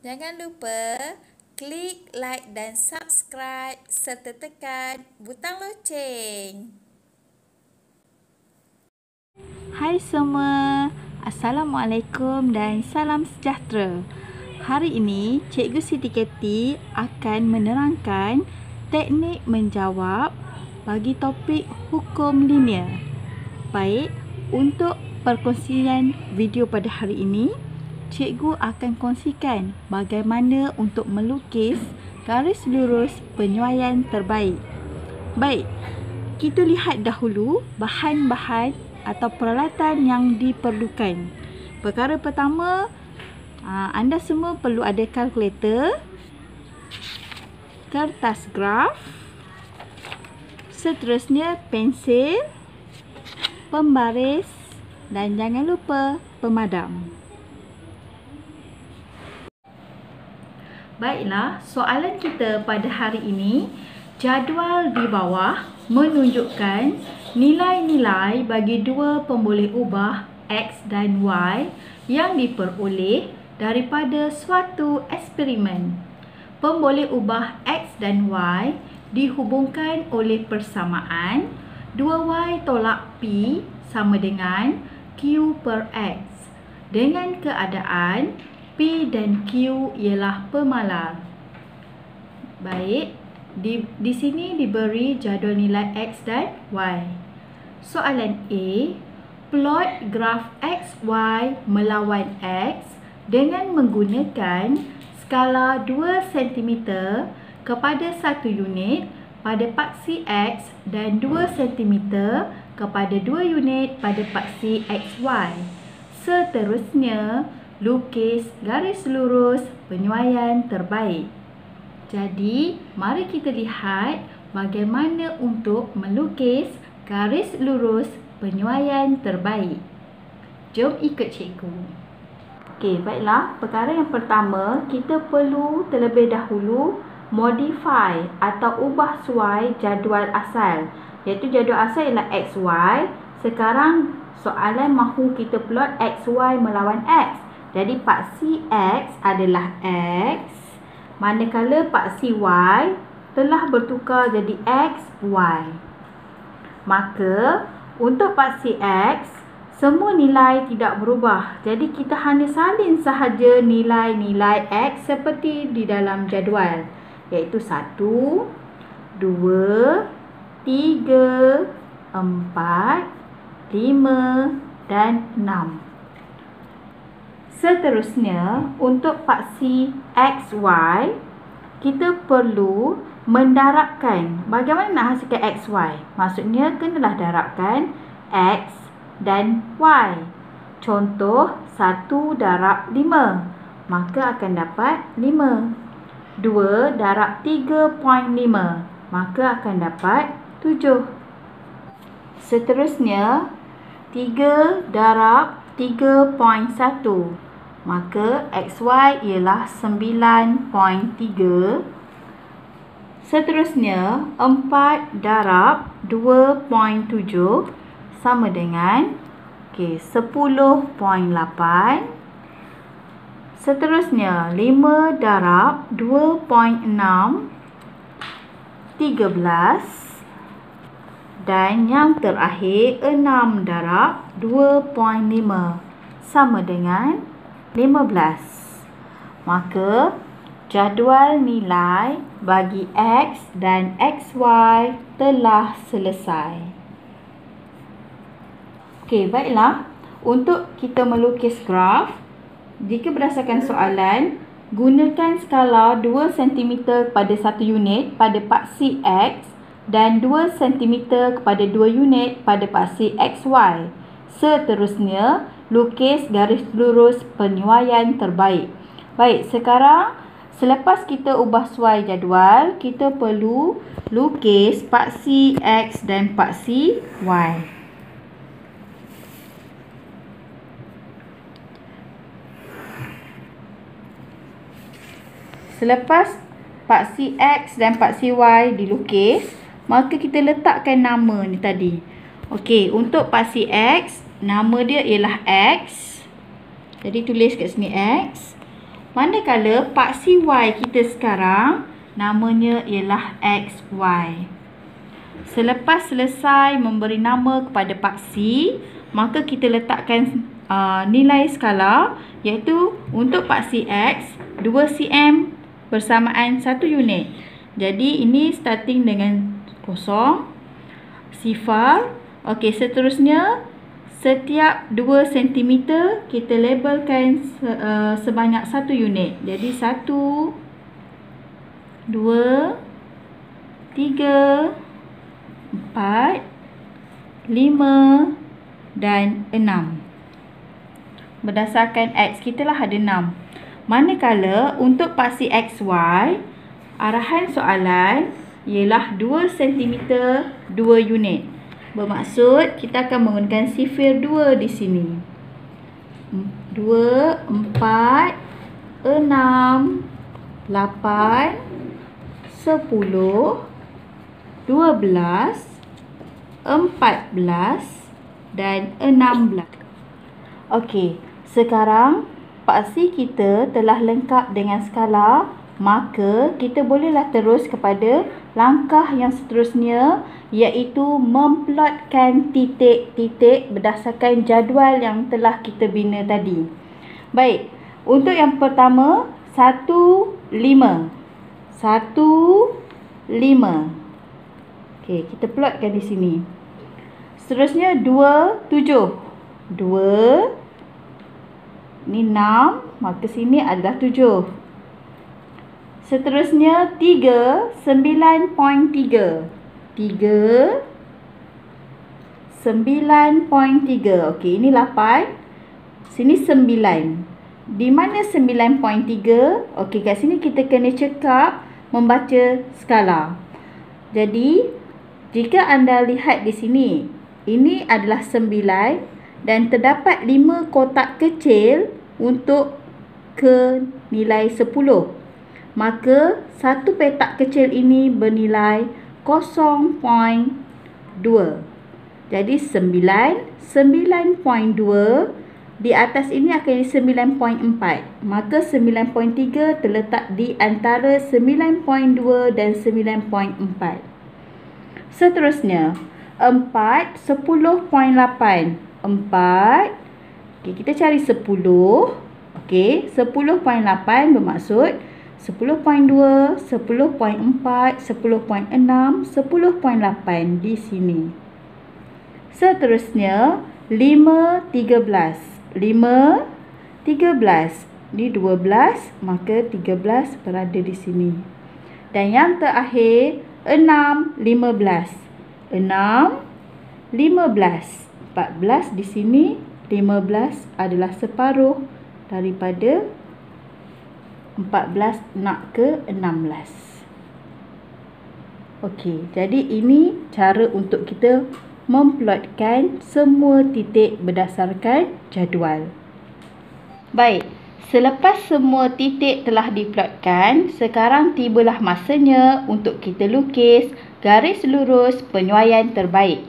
Jangan lupa klik like dan subscribe serta tekan butang loceng. Hai semua, Assalamualaikum dan salam sejahtera. Hari ini Cikgu Siti Keti akan menerangkan teknik menjawab bagi topik hukum linear. Baik, untuk perkongsian video pada hari ini, Cikgu akan kongsikan bagaimana untuk melukis garis lurus penyuaian terbaik. Baik, kita lihat dahulu bahan-bahan atau peralatan yang diperlukan. Perkara pertama, anda semua perlu ada kalkulator, kertas graf, seterusnya pensil, pembaris dan jangan lupa pemadam. Baiklah, soalan kita pada hari ini, jadual di bawah menunjukkan nilai-nilai bagi dua pemboleh ubah X dan Y yang diperoleh daripada suatu eksperimen. Pemboleh ubah X dan Y dihubungkan oleh persamaan 2Y tolak P sama dengan Q per X dengan keadaan P dan Q ialah pemalar. Baik, di sini diberi jadual nilai X dan Y. Soalan A, plot graf XY melawan X dengan menggunakan skala 2 cm kepada 1 unit pada paksi X dan 2 cm kepada 2 unit pada paksi XY. Seterusnya, lukis garis lurus penyuaian terbaik. Jadi, mari kita lihat bagaimana untuk melukis garis lurus penyuaian terbaik. Jom ikut cikgu. Okey, baiklah. Perkara yang pertama, kita perlu terlebih dahulu modify atau ubah suai jadual asal. Iaitu jadual asal ialah XY. Sekarang soalan mahu kita plot XY melawan X. Jadi paksi X adalah X, manakala paksi Y telah bertukar jadi X, Y. Maka untuk paksi X, semua nilai tidak berubah. Jadi kita hanya salin sahaja nilai-nilai X seperti di dalam jadual. Iaitu 1, 2, 3, 4, 5 dan 6. Seterusnya, untuk paksi XY, kita perlu mendarabkan. Bagaimana nak hasilkan XY? Maksudnya, kenalah darabkan X dan Y. Contoh, 1 darab 5. Maka akan dapat 5. 2 darab 3.5. Maka akan dapat 7. Seterusnya, 3 darab 3.1. Maka XY ialah 9.3. Seterusnya, 4 darab 2.7 sama dengan 10.8. Seterusnya, 5 darab 2.6, 13. Dan yang terakhir, 6 darab 2.5 sama dengan 15. Maka, jadual nilai bagi X dan XY telah selesai. Okey, baiklah. Untuk kita melukis graf, jika berdasarkan soalan, gunakan skala 2 cm pada 1 unit pada paksi X dan 2 cm kepada 2 unit pada paksi XY. Seterusnya, lukis garis lurus penyuaian terbaik. Baik, sekarang selepas kita ubah suai jadual, kita perlu lukis paksi X dan paksi Y. Selepas paksi X dan paksi Y dilukis, maka kita letakkan nama ni tadi. Okey, untuk paksi X, nama dia ialah X. Jadi tulis kat sini X. Manakala paksi Y kita sekarang namanya ialah XY. Selepas selesai memberi nama kepada paksi, maka kita letakkan nilai skala, iaitu untuk paksi X 2 cm bersamaan 1 unit. Jadi ini starting dengan 0, sifar. Okey, seterusnya setiap 2 cm kita labelkan sebanyak 1 unit. Jadi 1, 2, 3, 4, 5 dan 6. Berdasarkan X kita lah ada 6. Manakala untuk paksi XY, arahan soalan ialah 2 cm 2 unit. Bermaksud kita akan menggunakan sifir 2 di sini. 2, 4, 6, 8, 10, 12, 14 dan 16. Okey, sekarang paksi kita telah lengkap dengan skala, maka kita bolehlah terus kepada langkah yang seterusnya, iaitu memplotkan titik-titik berdasarkan jadual yang telah kita bina tadi. Baik, untuk yang pertama 1, 5. 1, 5. Okey, kita plotkan di sini. Seterusnya 2, 7. 2, ni 6, maka sini adalah 7. Seterusnya 3, 9.3. 3, 9.3. Okey, ini 8. Sini 9. Di mana 9.3? Okey, kat sini kita kena cekap membaca skala. Jadi, jika anda lihat di sini, ini adalah 9 dan terdapat 5 kotak kecil untuk ke nilai 10. Maka satu petak kecil ini bernilai 0.2. Jadi 9.2 di atas ini akan jadi 9.4. Maka 9.3 terletak di antara 9.2 dan 9.4. Seterusnya 4, 10.8. 4. Okey, kita cari 10. Okey, 10.8 bermaksud 10.2, 10.4, 10.6, 10.8 di sini. Seterusnya 5, 13. 5, 13. Ni 12, maka 13 berada di sini. Dan yang terakhir 6, 15. 6, 15. 14 di sini, 15 adalah separuh daripada 14 nak ke 16. Okey, jadi ini cara untuk kita memplotkan semua titik berdasarkan jadual. Baik, selepas semua titik telah diplotkan, sekarang tibalah masanya untuk kita lukis garis lurus penyuaian terbaik.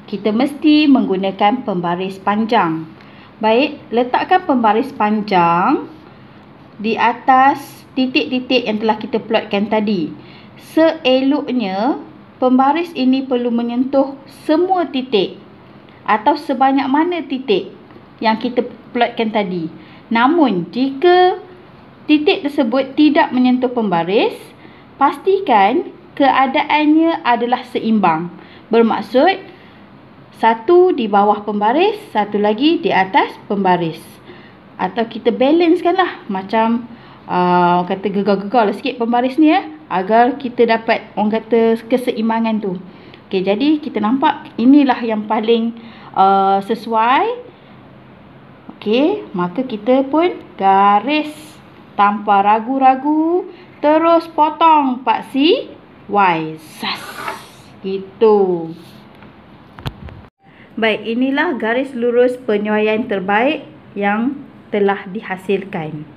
Kita mesti menggunakan pembaris panjang. Baik, letakkan pembaris panjang di atas titik-titik yang telah kita plotkan tadi. Seeloknya, pembaris ini perlu menyentuh semua titik atau sebanyak mana titik yang kita plotkan tadi. Namun, jika titik tersebut tidak menyentuh pembaris, pastikan keadaannya adalah seimbang. Bermaksud, satu di bawah pembaris, satu lagi di atas pembaris. Atau kita balancekan lah. Macam kata gegar-gegar lah sikit pembaris ni agar kita dapat orang kata keseimbangan tu. Okey, jadi kita nampak inilah yang paling sesuai. Okey, maka kita pun garis tanpa ragu-ragu, terus potong paksi Y. Sas. Gitu. Baik, inilah garis lurus penyuaian terbaik yang telah dihasilkan.